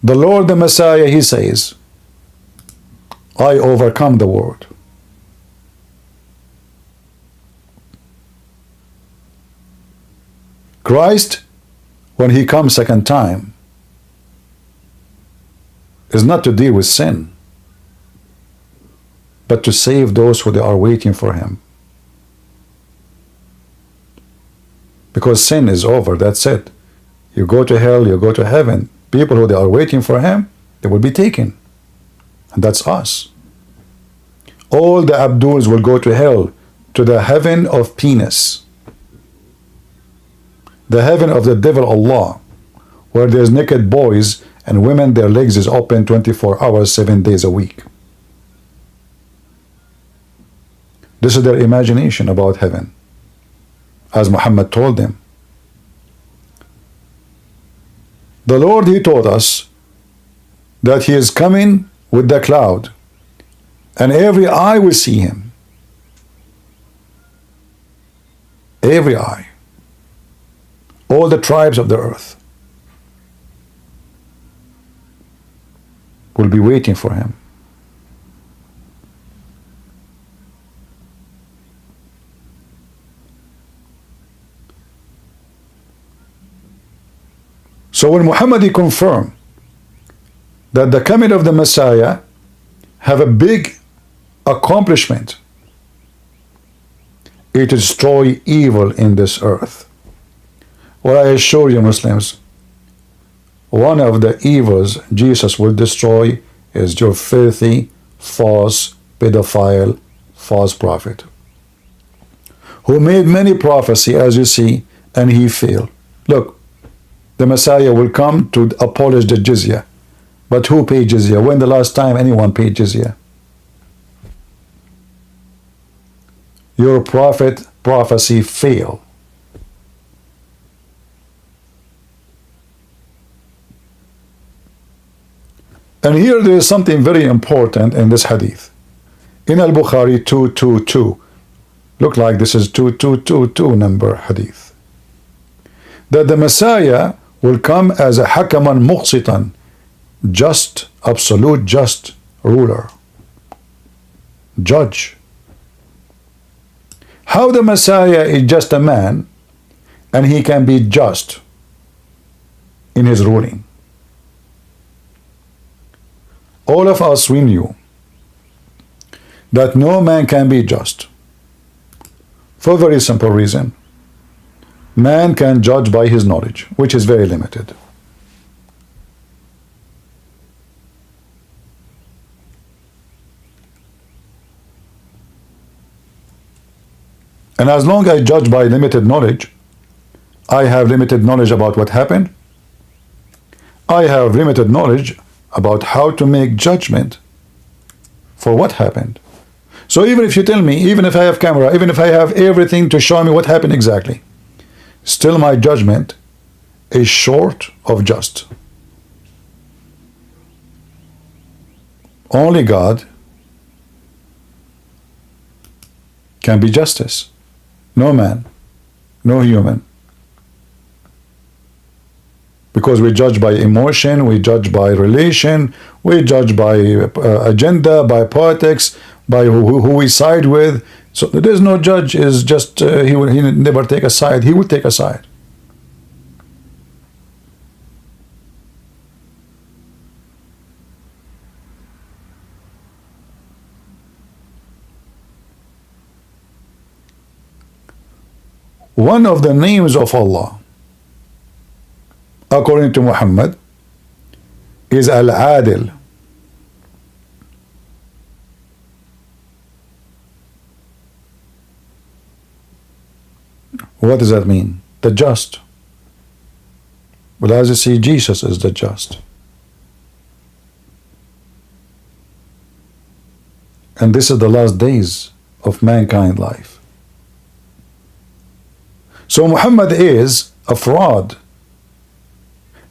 The Lord, the Messiah, he says, I overcome the world. Christ, when he comes second time, is not to deal with sin, but to save those who are waiting for him. Because sin is over, that's it. You go to hell, you go to heaven. People who they are waiting for him, they will be taken. And that's us. All the Abduls will go to hell, to the heaven of penis. The heaven of the devil Allah, where there's naked boys and women, their legs is open 24 hours, 7 days a week. This is their imagination about heaven, as Muhammad told them. The Lord, he told us that he is coming with the cloud, and every eye will see him. Every eye. All the tribes of the earth will be waiting for him. So when Muhammad confirmed that the coming of the Messiah have a big accomplishment, it is destroy evil in this earth. Well, I assure you, Muslims, one of the evils Jesus will destroy is your filthy, false, pedophile, false prophet, who made many prophecy, as you see, and he failed. Look, the Messiah will come to abolish the jizya. But who paid jizya? When the last time anyone paid jizya? Your prophecy failed. And here there is something very important in this hadith. In Al-Bukhari 222, look like this is 2222 number hadith, that the Messiah will come as a hakaman muqsitan, just, absolute just ruler, judge. How the Messiah is just a man and he can be just in his ruling? All of us, we knew that no man can be just, for a very simple reason. Man can judge by his knowledge, which is very limited. And as long as I judge by limited knowledge, I have limited knowledge about what happened. I have limited knowledge about how to make judgment for what happened. So even if you tell me, even if I have camera, even if I have everything to show me what happened exactly, still my judgment is short of just. Only God can be justice. No man, no human. Because we judge by emotion, we judge by relation, we judge by agenda, by politics, by who we side with. So there is no judge is just, he never take a side, he would take a side. One of the names of Allah, according to Muhammad, is Al-Adil. What does that mean? The just. Well, as you see, Jesus is the just. And this is the last days of mankind life. So Muhammad is a fraud.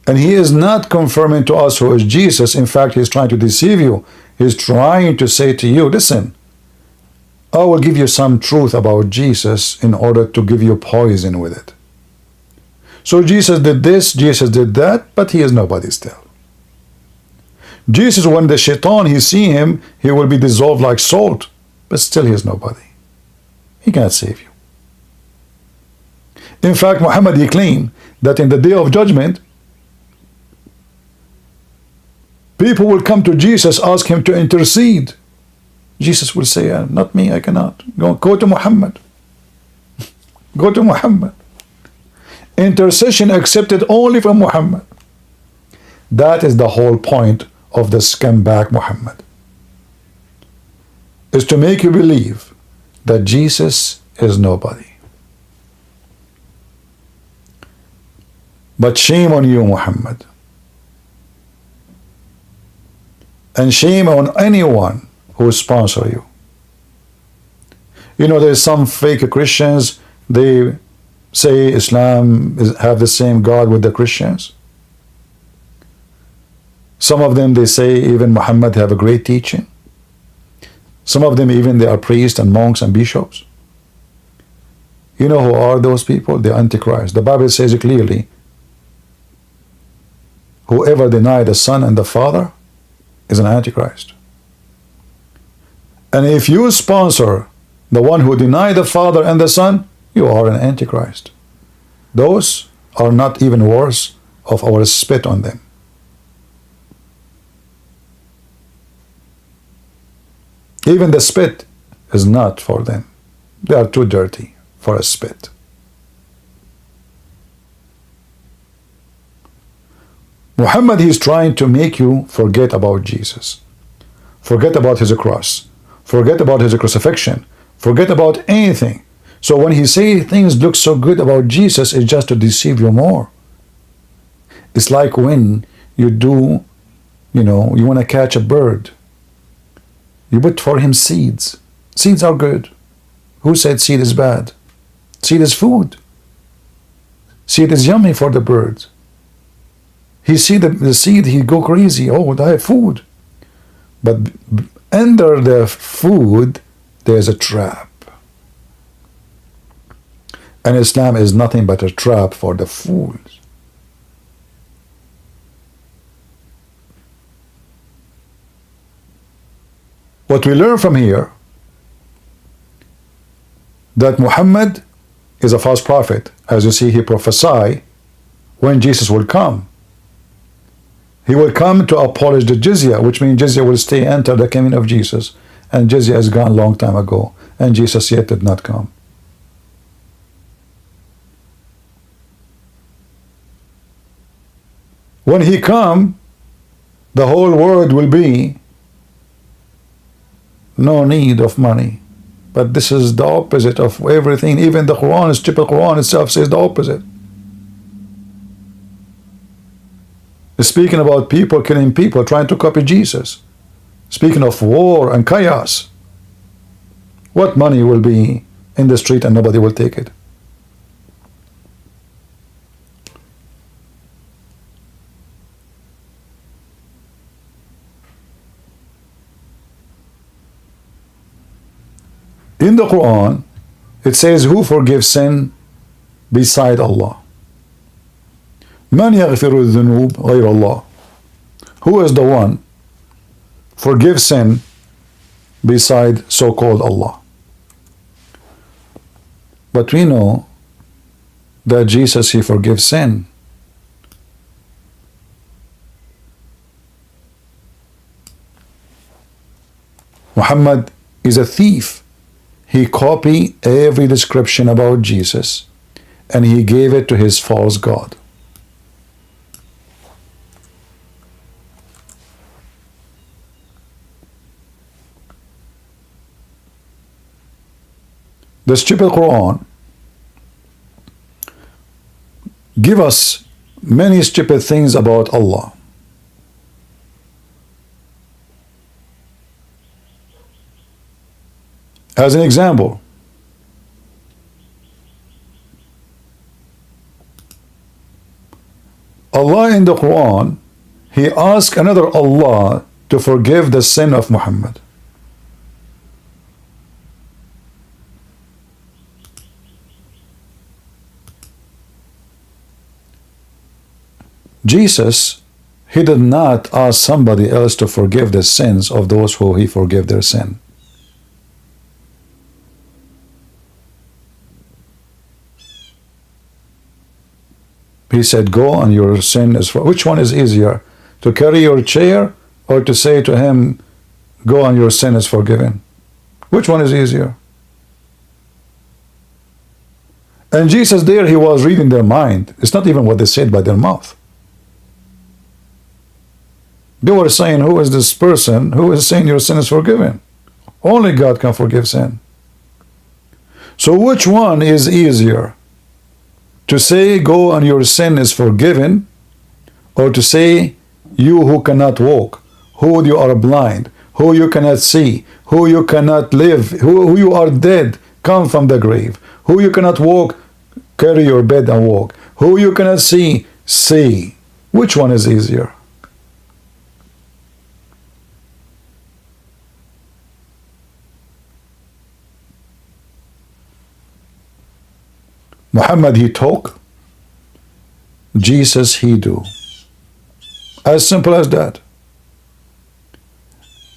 And he is not confirming to us who is Jesus. In fact, he's trying to deceive you. He's trying to say to you, listen, I will give you some truth about Jesus in order to give you poison with it. So Jesus did this, Jesus did that, but he is nobody still. Jesus, when the shaitan, he see him, he will be dissolved like salt, but still he is nobody. He cannot save you. In fact, Muhammad, he claimed that in the day of judgment, people will come to Jesus, ask him to intercede. Jesus will say, not me, I cannot. Go to Muhammad. Go to Muhammad. Intercession accepted only from Muhammad. That is the whole point of the scumbag Muhammad. Is to make you believe that Jesus is nobody. But shame on you, Muhammad. And shame on anyone who sponsor you. You know, there's some fake Christians, they say Islam have the same God with the Christians. Some of them, they say even Muhammad have a great teaching. Some of them even they are priests and monks and bishops. You know who are those people? The Antichrist. The Bible says it clearly. Whoever denies the Son and the Father is an Antichrist. And if you sponsor the one who denies the Father and the Son, you are an Antichrist. Those are not even worse of our spit on them. Even the spit is not for them. They are too dirty for a spit. Muhammad, he is trying to make you forget about Jesus. Forget about his cross. Forget about his crucifixion. Forget about anything. So when he says things look so good about Jesus, it's just to deceive you more. It's like when you do, you want to catch a bird. You put for him seeds. Seeds are good. Who said seed is bad? Seed is food. Seed is yummy for the bird. He see the seed, he go crazy. Oh, I have food. But under the food, there's a trap. And Islam is nothing but a trap for the fools. What we learn from here, that Muhammad is a false prophet. As you see, he prophesied when Jesus will come. He will come to abolish the jizya, which means jizya will stay until the coming of Jesus. And jizya is gone a long time ago. And Jesus yet did not come. When he come, the whole world will be no need of money. But this is the opposite of everything. Even the Quran, stupid Quran itself says the opposite. Speaking about people killing people, trying to copy Jesus. Speaking of war and chaos. What money will be in the street and nobody will take it? In the Quran, it says, who forgives sin beside Allah? Man yaghfiru dhunub ghayr Allah. Who is the one forgives sin beside so-called Allah? But we know that Jesus, he forgives sin. Muhammad is a thief. He copied every description about Jesus and he gave it to his false God. The stupid Quran give us many stupid things about Allah. As an example, Allah in the Quran, he asked another Allah to forgive the sin of Muhammad. Jesus, he did not ask somebody else to forgive the sins of those who he forgave their sin. He said, go and your sin is for. Which one is easier? To carry your chair or to say to him, go and your sin is forgiven? Which one is easier? And Jesus there, he was reading their mind. It's not even what they said by their mouth. They were saying, who is this person who is saying your sin is forgiven? Only God can forgive sin. So which one is easier? To say, go and your sin is forgiven, or to say, you who cannot walk, who you are blind, who you cannot see, who you cannot live, who you are dead, come from the grave, who you cannot walk, carry your bed and walk, who you cannot see, see. Which one is easier? Muhammad, he talk. Jesus, he do. As simple as that.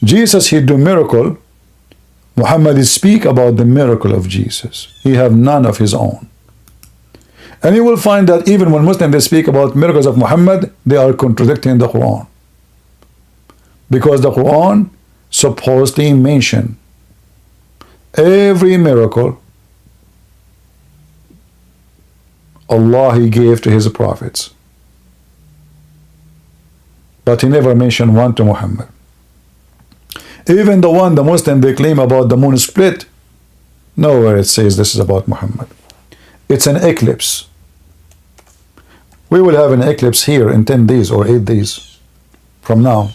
Jesus, he do miracle. Muhammad, he speak about the miracle of Jesus. He have none of his own. And you will find that even when Muslims, they speak about miracles of Muhammad, they are contradicting the Quran. Because the Quran supposedly mention every miracle Allah he gave to his prophets. But he never mentioned one to Muhammad. Even the one the Muslim they claim about the moon split, nowhere it says this is about Muhammad. It's an eclipse. We will have an eclipse here in 10 days or 8 days from now.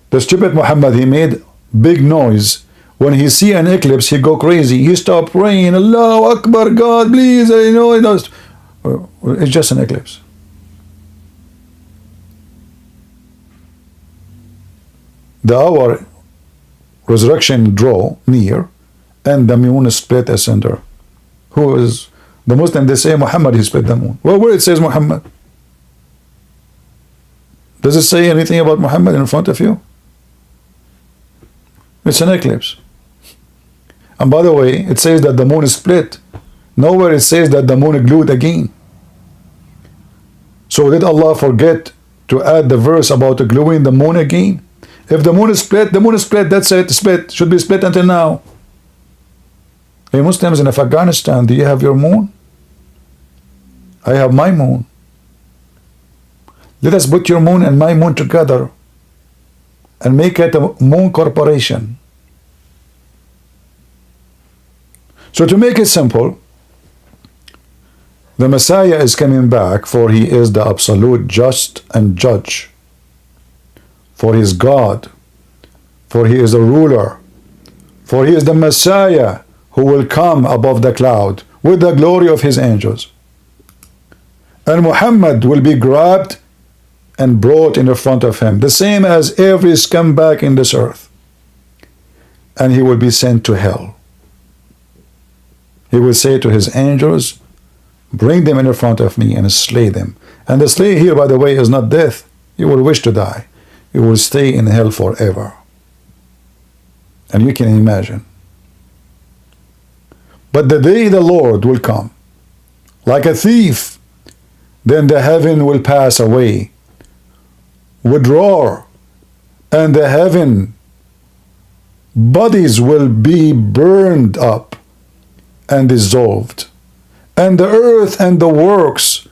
The stupid Muhammad, he made big noise. When he see an eclipse, he go crazy. He stop praying, Allahu Akbar, God, please, you know, it's just an eclipse. The hour resurrection draw near, and the moon split asunder. Who is the Muslim? They say Muhammad, he split the moon. Well, where it says Muhammad? Does it say anything about Muhammad in front of you? It's an eclipse. And by the way, it says that the moon is split. Nowhere it says that the moon glued again. So did Allah forget to add the verse about gluing the moon again? If the moon is split, the moon is split. That's it. Split. Should be split until now. Hey Muslims in Afghanistan, do you have your moon? I have my moon. Let us put your moon and my moon together and make it a moon corporation. So to make it simple, the Messiah is coming back, for he is the absolute just and judge. For he is God. For he is the ruler. For he is the Messiah who will come above the cloud with the glory of his angels. And Muhammad will be grabbed and brought in the front of him, the same as every scumbag in this earth. And he will be sent to hell. He will say to his angels, bring them in the front of me and slay them. And the slay here, by the way, is not death. You will wish to die. You will stay in hell forever. And you can imagine. But the day the Lord will come, like a thief, then the heaven will pass away with roar, and the heaven bodies will be burned up and dissolved, and the earth and the works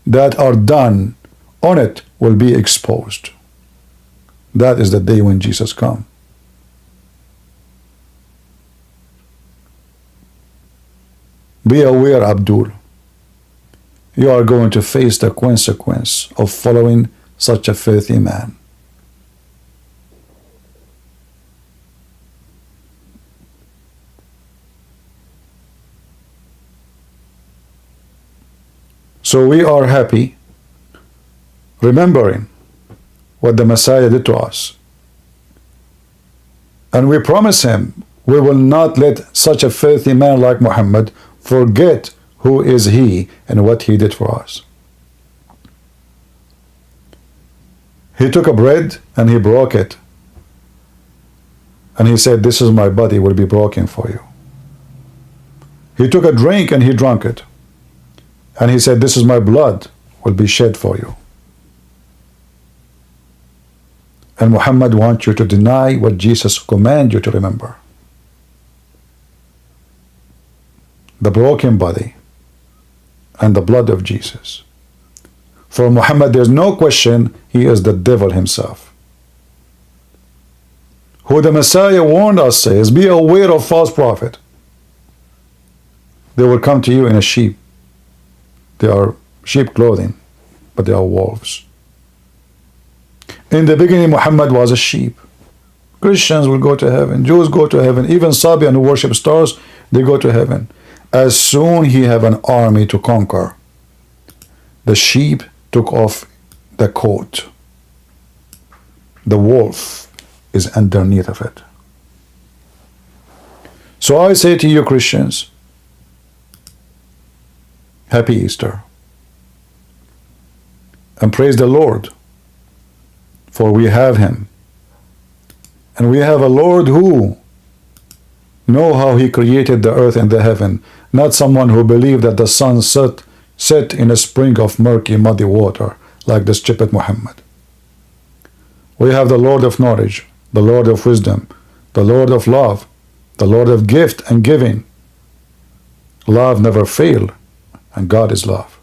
that are done on it will be exposed. That is the day when Jesus comes. Be aware, Abdul. You are going to face the consequence of following such a filthy man. So we are happy remembering what the Messiah did to us. And we promise him we will not let such a filthy man like Muhammad forget who is he and what he did for us. He took a bread and he broke it. And he said, this is my body, will be broken for you. He took a drink and he drank it. And he said, this is my blood, will be shed for you. And Muhammad wants you to deny what Jesus commands you to remember. The broken body and the blood of Jesus. For Muhammad, there's no question, he is the devil himself. Who the Messiah warned us says, be aware of false prophet. They will come to you in a sheep. They are sheep clothing, but they are wolves. In the beginning, Muhammad was a sheep. Christians will go to heaven. Jews go to heaven. Even Sabian who worship stars, they go to heaven. As soon he have an army to conquer, the sheep took off the coat. The wolf is underneath of it. So I say to you Christians, Happy Easter. And praise the Lord, for we have him. And we have a Lord who know how he created the earth and the heaven, not someone who believed that the sun set in a spring of murky, muddy water, like the stupid Muhammad. We have the Lord of knowledge, the Lord of wisdom, the Lord of love, the Lord of gift and giving. Love never fails, and God is love.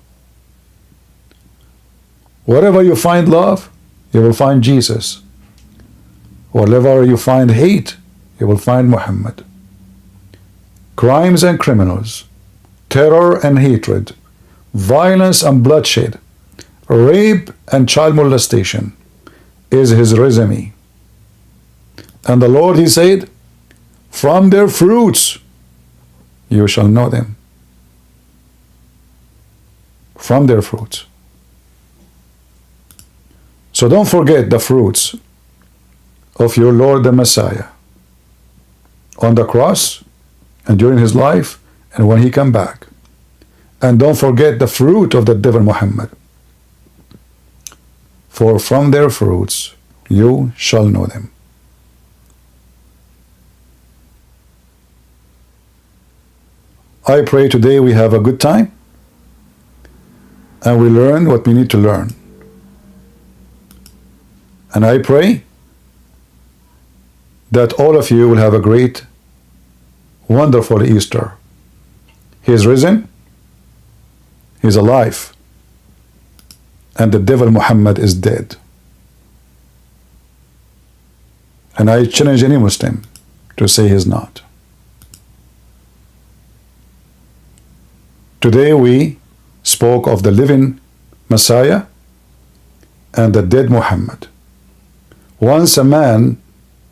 Wherever you find love, you will find Jesus. Wherever you find hate, you will find Muhammad. Crimes and criminals, terror and hatred, violence and bloodshed, rape and child molestation is his resume. And the Lord, he said, from their fruits you shall know them. From their fruits. So don't forget the fruits of your Lord the Messiah on the cross and during his life and when he come back. And don't forget the fruit of the devil Muhammad. For from their fruits you shall know them. I pray today we have a good time and we learn what we need to learn. And I pray that all of you will have a great, wonderful Easter. He is risen, he is alive, and the devil Muhammad is dead. And I challenge any Muslim to say he is not. Today we spoke of the living Messiah and the dead Muhammad. Once a man,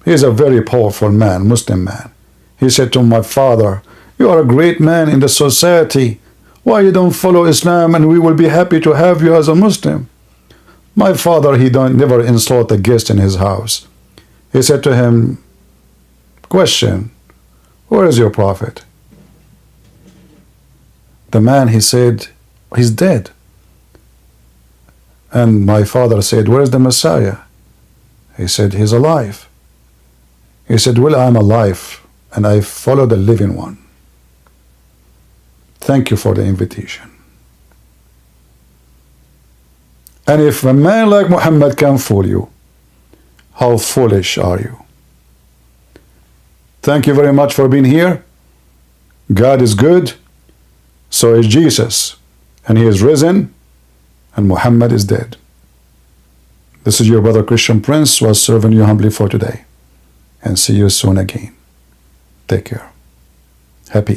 he is a very powerful man, Muslim man. He said to my father, you are a great man in the society. Why you don't follow Islam and we will be happy to have you as a Muslim? My father, he never insult a guest in his house. He said to him, question, where is your prophet? The man, he said, he's dead. And my father said, where is the Messiah? He said, he's alive. He said, well, I'm alive and I follow the living one. Thank you for the invitation. And if a man like Muhammad can fool you, how foolish are you? Thank you very much for being here. God is good, so is Jesus, and he is risen, and Muhammad is dead. This is your brother Christian Prince, was serving you humbly for today. And see you soon again. Take care. Happy